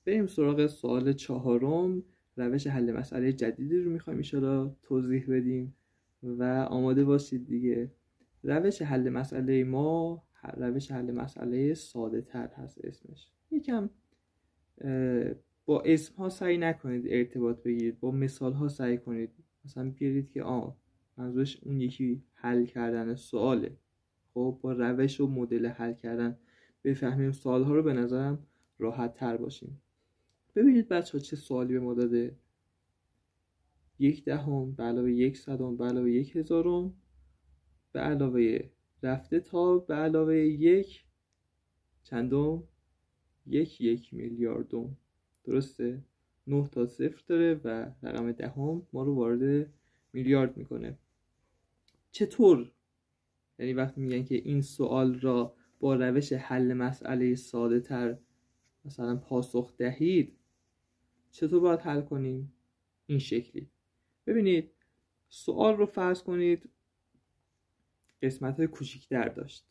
بریم سراغ سوال چهارم. روش حل مسئله جدیدی رو میخوایم ایشالا توضیح بدیم و آماده باشید دیگه. روش حل مسئله ما روش حل مسئله ساده تر هست. اسمش یکم با اسم ها سعی نکنید ارتباط بگیرید، با مثال ها سعی کنید. مثلا بیارید که منظورش اون یکی حل کردن سواله. خب با روش و مدل حل کردن بفهمیم سوال ها رو، به نظرم راحت تر باشیم. ببینید بچه ها چه سوالی به ما داده. 1/10 به علاوه 1/100 به علاوه 1/1000 به علاوه رفته تا به علاوه 1 چندم 1 میلیاردم. درسته؟ 9 تا صفر داره و رقم دهم ما رو وارد میلیارد میکنه. چطور؟ یعنی وقتی میگن که این سوال را با روش حل مسئله ساده تر مثلا پاسخ دهید، چطور باید حل کنیم؟ این شکلی. ببینید سوال رو فرض کنید قسمت‌های کوچیک‌تر داشت.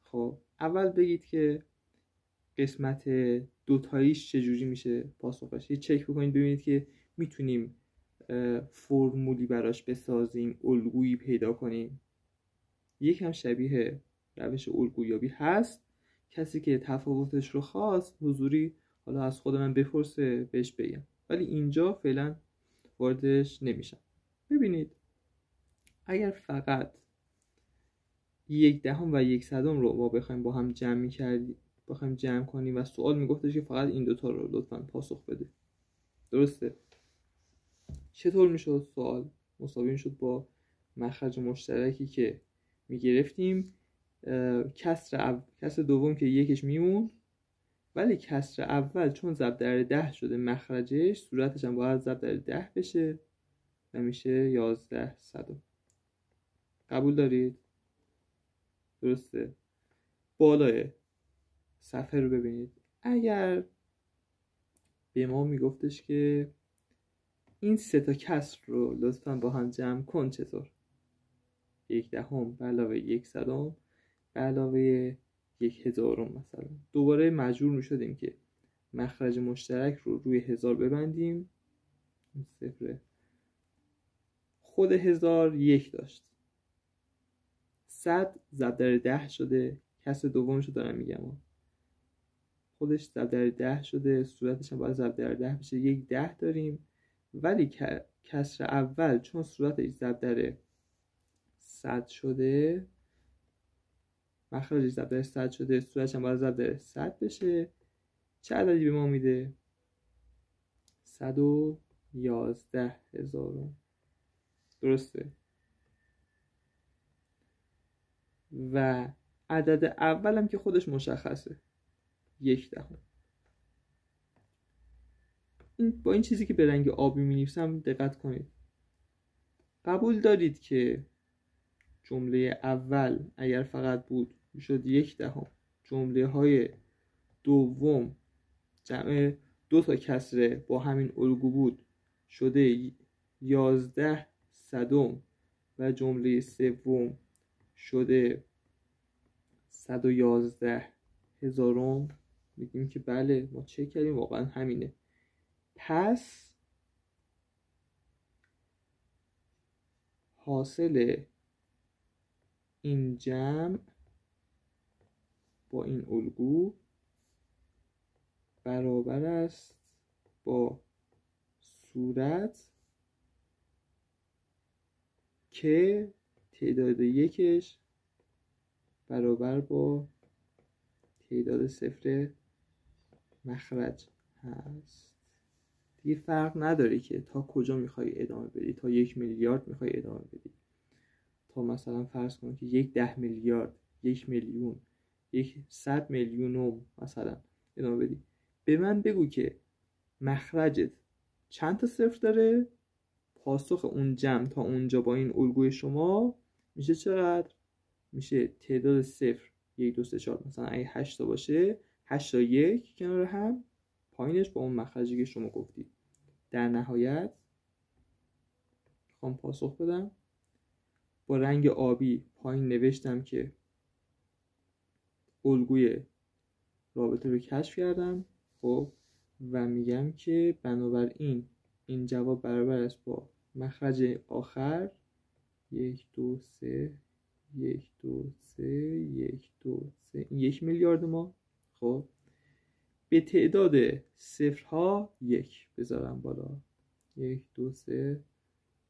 خب اول بگید که قسمت دوتاییش چجوری میشه پاسخش. یه چک بکنید ببینید که میتونیم فرمولی براش بسازیم، الگویی پیدا کنیم. یکم شبیه روش الگویابی هست. کسی که تفاوتش رو خواست حضوری حالا از خود من بپرسه بهش بگم، ولی اینجا فعلا واردش نمیشم. ببینید اگر فقط 1/10 و 1/100 رو ما بخوایم با هم بخوایم جمع کنیم و سوال میگفتش که فقط این دوتا رو لطفاً پاسخ بده. درسته؟ چطور میشد سوال؟ مساوی میشد با مخرج مشترکی که میگرفتیم. کسر دوم که یکش میمون، ولی کسر اول چون ضرب در 10 شده مخرجش صورتش هم باید ضرب در 10 بشه و میشه 11/100. قبول دارید؟ درسته؟ بالای صفحه رو ببینید. اگر به ما میگفتش که این سه تا کسر رو لطفاً با هم جمع کن، چطور؟ 1/10 به علاوه 1/100 به علاوه 1/1000 مثلا. دوباره مجبور میشدیم که مخرج مشترک رو روی 1000 ببندیم. این صفر خود 1000 1 داشت. 100 ضرب در 10 شده. کسر دومش رو دارم میگم، خودش ضرب در 10 شده، صورتش هم باید ضرب در 10 بشه. 1/10 داریم، ولی کسر اول چون صورتش ضرب در 100 شده، مخرجش ضرب در 100 شده، صورتش هم باید ضرب در 100 بشه. چه عددی به ما میده؟ 111,000. درسته؟ و عدد اول هم که خودش مشخصه، 1/10. با این چیزی که به رنگ آبی می‌نویسم دقت کنید. قبول دارید که جمله اول اگر فقط بود میشد 1/10. جمله های دوم جمع دو تا کسره با همین الگو بود شده 11/100 و جمله سوم شده 111,000. میگیم که بله ما چک کردیم واقعا همینه. پس حاصل این جمع با این الگو برابر است با صورت که تعداد یکش برابر با تعداد صفر مخرج هست. دیگه فرق نداره که تا کجا میخوای ادامه بدی. تا 1 میلیارد میخوای ادامه بدی، تا مثلا فرض کن که 10 میلیارد، 1 میلیون، 100 میلیونم مثلا ادامه بدی. به من بگو که مخرجت چند تا صفر داره، پاسخ اون جمع تا اونجا با این الگوی شما میشه چقدر؟ میشه تعداد صفر 1 2 3 4 مثلا اگه 8 تا باشه 8 تا 1 کنار هم، پایینش با اون مخرجی که شما گفتی. در نهایت میخوام پاسخ بدم. با رنگ آبی پایین نوشتم که الگوی رابطه رو کشف کردم. خب و میگم که بنابراین این جواب برابر است با مخرج آخر 1 2 3 1 2 3 1 2 3 این 1 میلیارد ما. خب به تعداد صفرها 1 بذارم بالا 1 2 3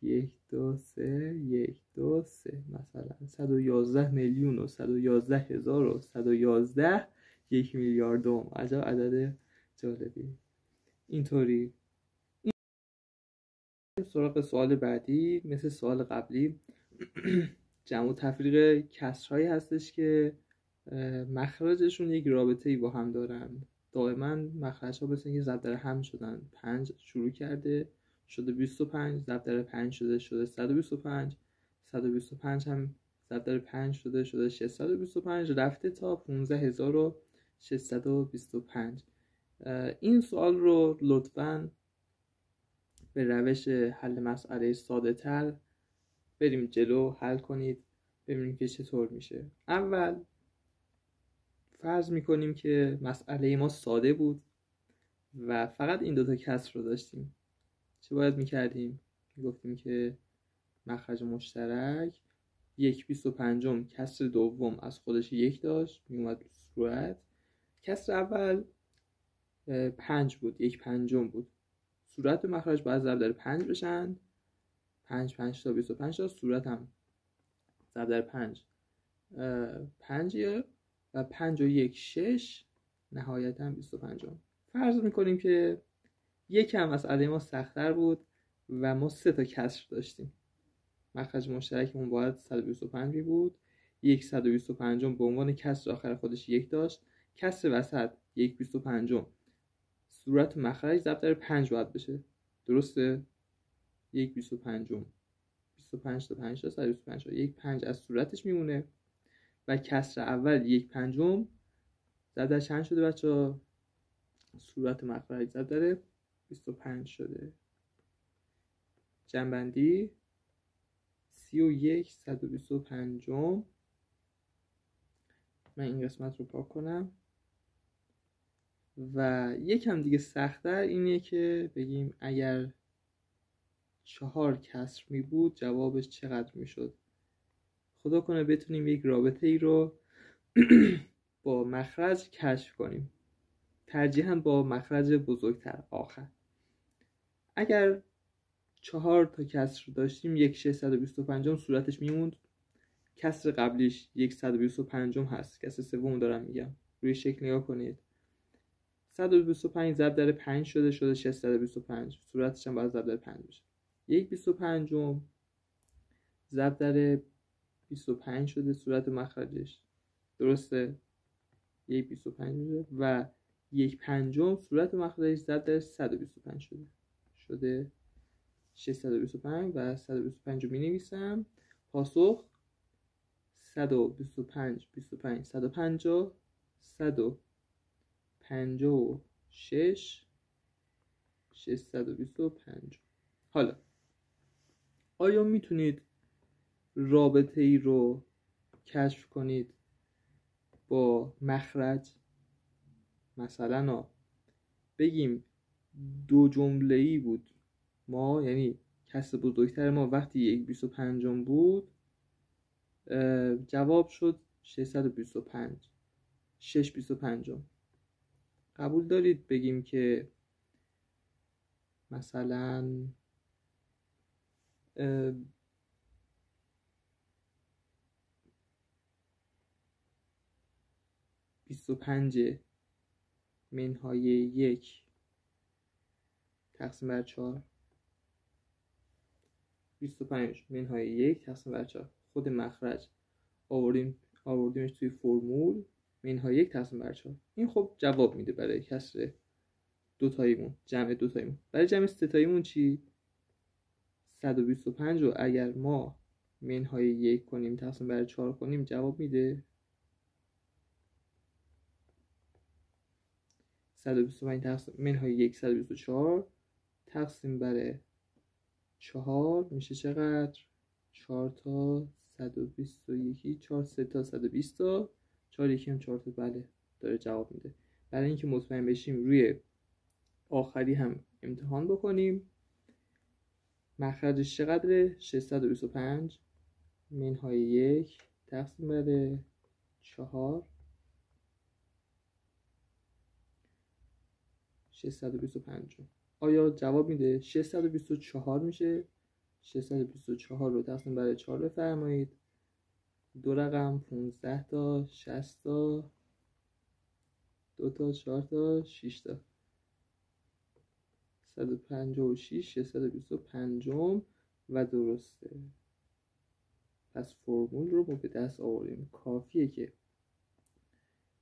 1 2 3 1 2 3 مثلا 111 میلیون و 111 هزار و 111 1 میلیاردم. عجب عدد جالبی. اینطوری سراغ سوال بعدی. مثل سوال قبلی جمع و تفریق کسرهایی هستش که مخرجشون یک رابطه‌ای با هم دارن. دائما مخرج‌ها مثل اینکه ضرب در هم شدن. 5 شروع کرده شده 25، ضرب در 5 شده 125، 125 هم ضرب در 5 شده 625، رفته تا 15625. این سوال رو لطفاً به روش حل مسئله ساده تر بریم جلو، حل کنید ببینیم که چطور میشه. اول فرض میکنیم که مسئله ما ساده بود و فقط این دوتا کسر رو داشتیم. چه باید میکردیم؟ میگفتیم که مخرج مشترک 1/25 کسر دوم از خودش 1 داشت، میومد صورت. کسر اول 5 بود، 1/5 بود. صورت و مخرج باید ضرب در 5 بشن. 5 5 تا 25 تا، صورت هم ضرب در 5 5 و 5 و 1 6، نهایتا 25. فرض میکنیم که یکم مسئله ما سخت‌تر بود و ما 3 تا کسر داشتیم. مخرج مشترکمون باید 125 بود. 125 به عنوان کسر آخر خودش 1 داشت. کسر وسط 1/25 صورت و مخرج ضرب در 5 باید بشه. درسته؟ 1/25 25 تا 5 تا 125. 1 5 از صورتش میمونه و کسر اول 1/5 ضرب در چند شده بچه‌ها؟ صورت مخرج ضرب در 25 شده. جمع‌بندی 31/125. من این قسمت رو پاک کنم و یکم دیگه سخت‌تر اینه که بگیم اگر 4 کسر می بود جوابش چقدر میشد. خدا کنه بتونیم یک رابطه ای رو با مخرج کشف کنیم، ترجیحاً با مخرج بزرگتر آخر. اگر 4 تا کسر داشتیم 1/625 صورتش میموند. کسر قبلیش 1/125 هست. کسر سوم دارم میگم. روی شکل نگاه کنید. 125 ضرب در 5 شده 625. صورتش هم باید ضرب در 5 بشه. 1/25 ضرب در 25 شده صورت مخرجش. درسته؟ 1/25 و 1/5 صورت مخرجش ضرب در 125 شده 625 و 125 رو می نویسم. پاسخ 125 25 150 156 625. حالا آیا میتونید رابطه ای رو کشف کنید با مخرج؟ مثلا بگیم دو جمله ای بود ما، یعنی کسر بزرگتر ما وقتی 1/25 بود جواب شد 625 6/25. قبول دارید بگیم که مثلا 25 منهای 1 تقسیم بر 4 25 منهای 1 تقسیم بر 4 خود مخرج آوردیمش توی فرمول منهای 1 تقسیم بر 4. این خب جواب میده برای کسر دوتاییمون، جمع دوتاییمون. برای جمع ستاییمون چی؟ 125 رو اگر ما منهای 1 کنیم تقسیم بر 4 کنیم جواب میده 125 تقسیم منهای 1 124 تقسیم بر 4 میشه چقدر؟ 4 تا 121 4 3 تا 120 تا 4 یکی هم 4 تا. بله داره جواب میده. برای اینکه مطمئن بشیم روی آخری هم امتحان بکنیم. مخرجش چقدره؟ 625 منهای 1 تقسیم بر 4 625. آیا جواب میده؟ 624 میشه. 624 رو تقسیم بر 4 بفرمایید. 2 رقم 15 تا 60 تا 2 تا 4 تا 6 تا 156 625 و درسته. پس فرمول رو ما به دست آوریم. کافیه که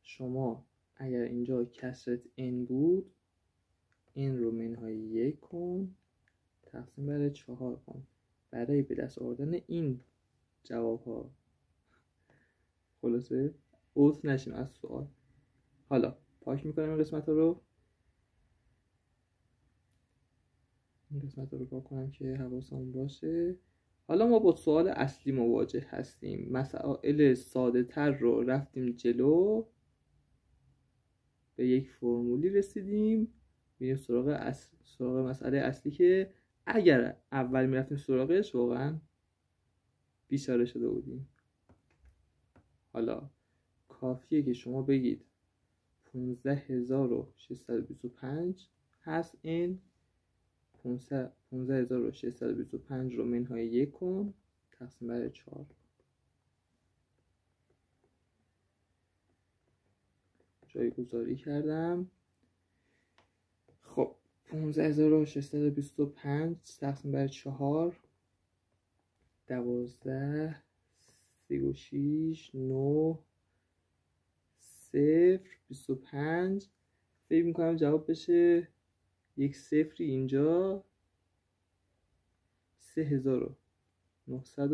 شما اگر اینجا کسرت n بود n رو منهای 1 کن تقسیم بر 4 کن برای به دست آوردن این جواب ها. خلاصه عوض نشیم از سوال. حالا پاک میکنم این قسمت ها رو. این قسمت رو پاک کنم که حواسمون باشه. حالا ما با سوال اصلی مواجه هستیم. مسائل ساده تر رو رفتیم جلو، به یک فرمولی رسیدیم. میریم سراغ مسئله اصلی که اگر اول میرفتیم سراغش واقعا بیچاره شده بودیم. حالا کافیه که شما بگید 15625 هست این 15625 رو منهای 1 کن تقسیم بر 4. جایگذاری کردم. خب 15625 تقسیم بر 4 12 36 9 0 25. فکر میکنم جواب بشه یک صفری اینجا 3900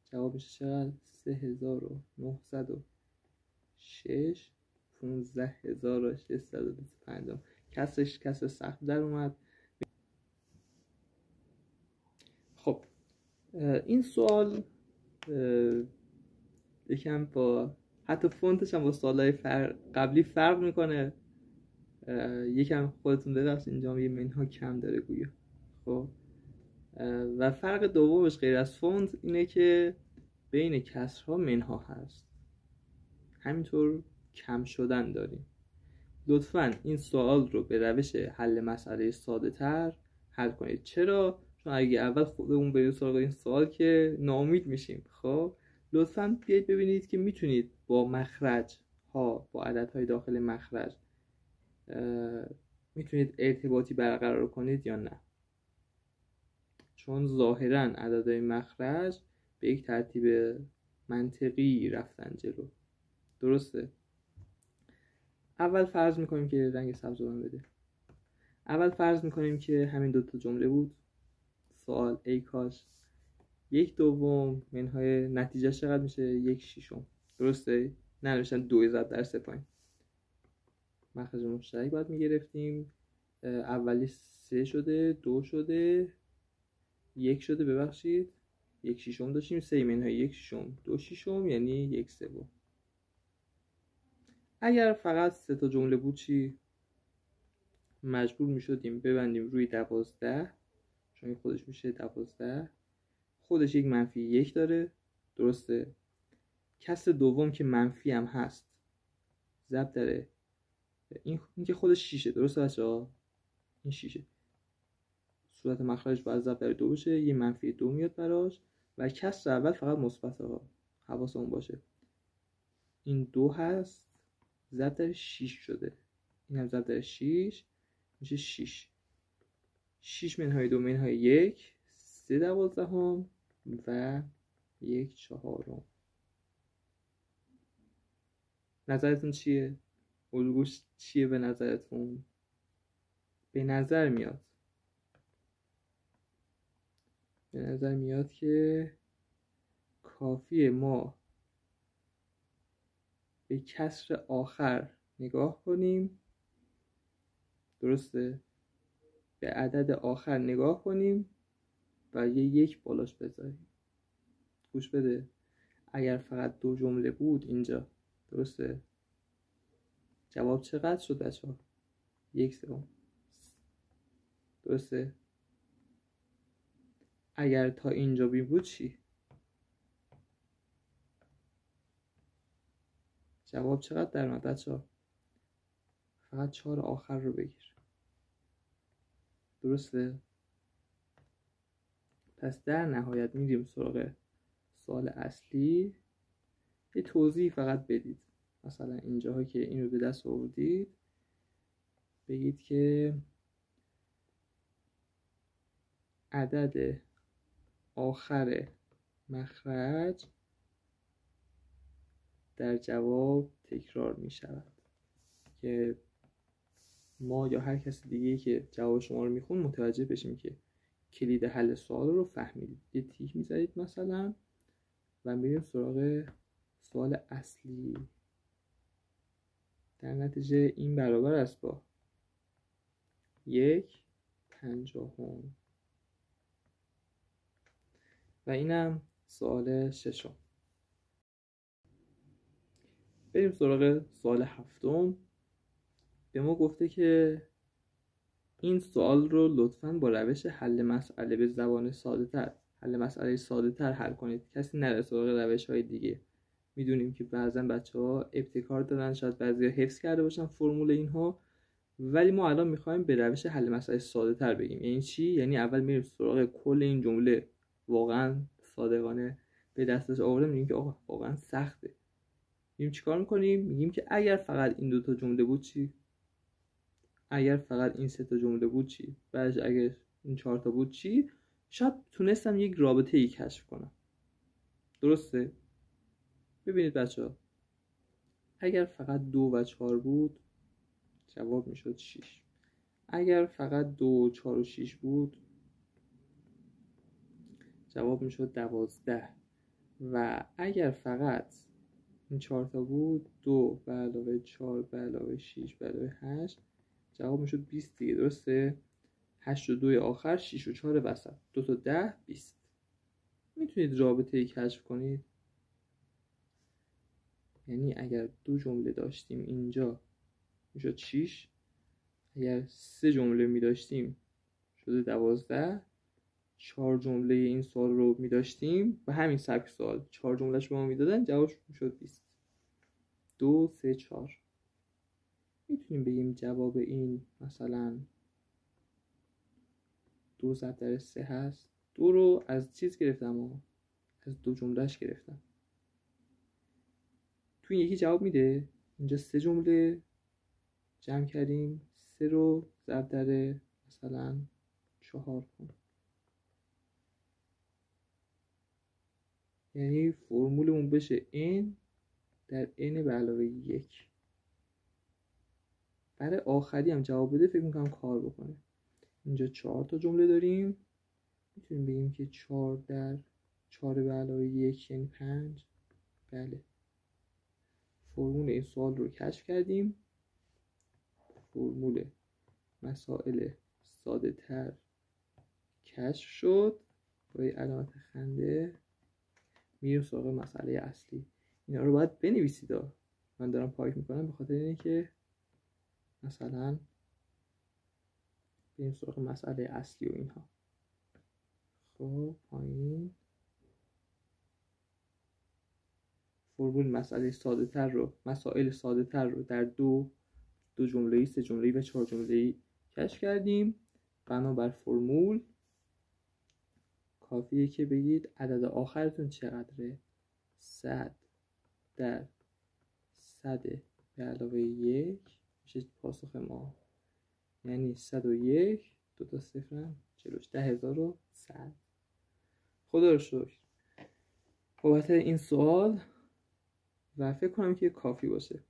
جواب میشه چقدر؟ 3906 15625. کسر سخت در اومد. خب این سوال یکم با حتی فونتش هم با سوالای قبلی فرق میکنه. یکم خودتون ببخشید اینجا یه منها کم داره گویا. خب و فرق دومش غیر از فونت اینه که بین کسرها منها هست، همینطور کم شدن داریم. لطفاً این سوال رو به روش حل مسئله ساده تر حل کنید. چرا؟ چون اگه اول خودمون بریم سراغ این سوال که ناامید میشیم. خب لطفاً بیاید ببینید که میتونید با مخرج ها، با عددهای داخل مخرج میتونید ارتباطی برقرار کنید یا نه. چون ظاهراً عددهای مخرج به یک ترتیب منطقی رفتن جلو. درسته؟ اول فرض میکنیم که رنگ سبز رو بده. اول فرض میکنیم که همین دوتا جمله بود. سوال ای کاش 1/2 منهای نتیجه چقدر میشه؟ 1/6. درسته؟ ننوشتن 2 ضرب در 3 پایین. مخرج مشترک باید میگرفتیم. اولی 3 شده، 2 شده، 1 شده، ببخشید 1/6 داشتیم. 3 منهای 1/6 2/6 یعنی 1/3. اگر فقط 3 تا جمله بود چی؟ مجبور میشدیم ببندیم روی 12 چون خودش میشه 12. خودش یک منفی 1 داره. درسته؟ کسر دوم که منفی هم هست ضرب داره این که خودش 6. درسته بچه‌ها؟ این 6. صورت مخرج باید ضرب در 2 بشه. یه منفی 2 میاد براش و کسر اول فقط مثبت ها. حواسمون باشه. این 2 هست ضرب در 6 شده. این هم ضرب در 6 میشه 6. 6 منهای 2 منهای 1 3/12 و 1/4. نظرتون چیه؟ الگوش چیه به نظرتون؟ به نظر میاد که کافیه ما به کسر آخر نگاه کنیم. درسته؟ به عدد آخر نگاه کنیم و یه 1 بالاش بذاریم. گوش بده. اگر فقط 2 جمله بود اینجا، درسته؟ جواب چقدر شد بچه‌ها؟ 1/3. درسته؟ اگر تا اینجا بی بود چی؟ جواب چقدر در اومد بچه‌ها؟ فقط 4 آخر رو بگیر. درسته؟ پس در نهایت میریم سراغ سوال اصلی. یه توضیح فقط بدید. مثلا اینجاها که اینو به دست آوردید بگید که عدد آخر مخرج در جواب تکرار می شود، که ما یا هر کسی دیگه که جواب شما رو میخون متوجه بشیم که کلید حل سوال رو فهمیدید. یه تیک میزنید مثلا و میریم سراغ سوال اصلی. در نتیجه این برابر است با 1/50. و اینم سوال 6. بریم سراغ سوال 7. به ما گفته که این سوال رو لطفاً با روش حل مسئله به زبان ساده تر حل کنید. کسی نره سراغ روش های دیگه. میدونیم که بعضا بچه‌ها ابتکار دارن، شاید بعضیا حفظ کرده باشن فرمول اینها، ولی ما الان میخوایم به روش حل مسئله ساده تر بگیم. یعنی چی؟ یعنی اول میریم سراغ کل این جمله واقعا صادقانه به دستش آورده، میگیم که آقا واقعا سخته. میگیم چیکار میکنیم؟ میگیم که اگر فقط این 2 تا جمله بود چی؟ اگر فقط این 3 تا جمله بود چی؟ بعدش اگر این 4 تا بود چی؟ شاید تونستم یک رابطه ای کشف کنم. درسته؟ ببینید بچه‌ها، اگر فقط 2 و 4 بود جواب میشد 6. اگر فقط 2 4 و 6 بود جواب میشد 12. و اگر فقط این 4 تا بود 2 به علاوه 4 به علاوه 6 به علاوه 8 جواب میشد 20 دیگه. درسته؟ 8 و 2 آخر، 6 و 4 وسط، 2 تا 10 20. میتونید رابطه ای کشف کنید؟ یعنی اگر 2 جمله داشتیم اینجا میشد 6، اگر 3 جمله میداشتیم شده 12، 4 جمله این سوال رو میداشتیم و همین سبک سوال 4 جملهش به ما میدادن جوابش میشد 20. 2 3 4. میتونیم بگیم جواب این مثلا 2 ضرب در 3 هست. 2 رو از چیز گرفتم از 2 جملهش گرفتم. تو این یکی جواب میده. اینجا 3 جمله جمع کردیم، 3 رو ضرب در مثلا 4 کن. یعنی فرمولمون بشه n در n به علاوه 1. برای آخری هم جواب بده فکر میکنم کار بکنه. اینجا 4 تا جمله داریم، میتونیم بگیم که 4 در 4 به علاوه 1 یعنی 5. بله، فرمول این سوال رو کشف کردیم. فرمول مسائل ساده تر کشف شد. با یه علامت خنده میریم سراغ مسئله اصلی. اینا رو باید بنویسید. من دارم پاک میکنم به خاطر اینه که مثلا بریم سراغ مسئله اصلی و اینها. خب پایین فرمول مسئله ساده تر رو در 2 جمله‌ای، 3 جمله‌ای و 4 جمله‌ای کشف کردیم. بنابر فرمول کافیه که بگید عدد آخرتون چقدره. 100 در 100 به علاوه 1 میشه پاسخ ما. یعنی 101 2 تا صفرم جلوش 10100. خدا رو شکر بابت این سوال و فکر کنم که کافی باشه.